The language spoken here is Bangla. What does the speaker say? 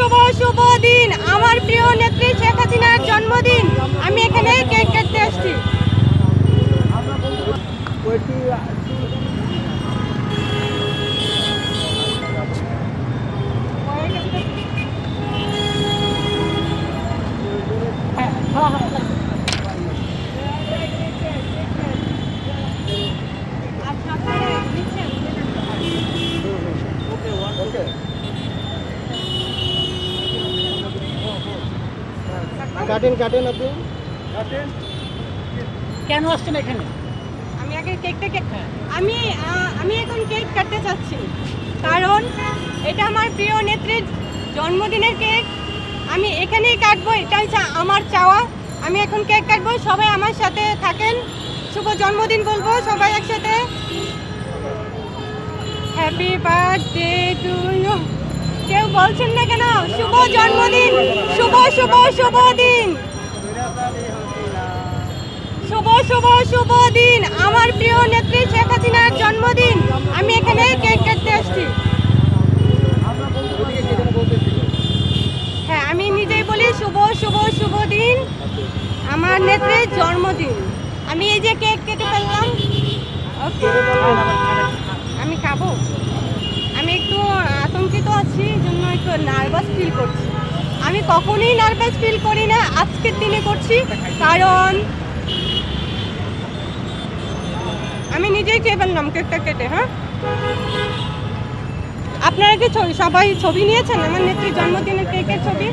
শুভ শুভ দিন, আমার প্রিয় নেত্রী শেখ হাসিনার জন্মদিন। আমি এখানে কেক কাটতে আসছি। কাটেন আপনি কেন আসছেন এখানে? আমি আগে কেকটাকে আমি এখন কেক কাটতে চাচ্ছি, কারণ এটা আমার প্রিয় নেত্রীর জন্মদিনের কেক। আমি এখানেই কাটবো, এটা হচ্ছে আমার চাওয়া। আমি এখন কেক কাটবো, সবাই আমার সাথে থাকেন, শুভ জন্মদিন বলবো সবাই একসাথে। Happy birthday to you. কেউ বলছেন না কেন? শুভ জন্মদিন, শুভ শুভ শুভ দিন, শুভ শুভ শুভ দিন, আমার প্রিয় নেত্রী শেখ হাসিনার জন্মদিন। আমি এখানে কেক কাটতে আসছি। হ্যাঁ, আমি নিজেই বলি শুভ শুভ শুভ দিন, আমার নেত্রীর জন্মদিন। আমি এই যে কেক কেটে ফেললাম। ওকে, আমি খাবো। আমি একটু আতঙ্কিত আছি, এই জন্য একটু নার্ভাস ফিল করছি। আমি কখনোই নার্ভাস ফিল করি না, আজকের দিনে করছি, কারণ আমি নিজেই খেয়ে ফেললাম কেকটা কেটে। হ্যাঁ, আপনারা কি সবাই ছবি নিয়েছেন আমার নেত্রীর জন্মদিনের কেকের ছবি?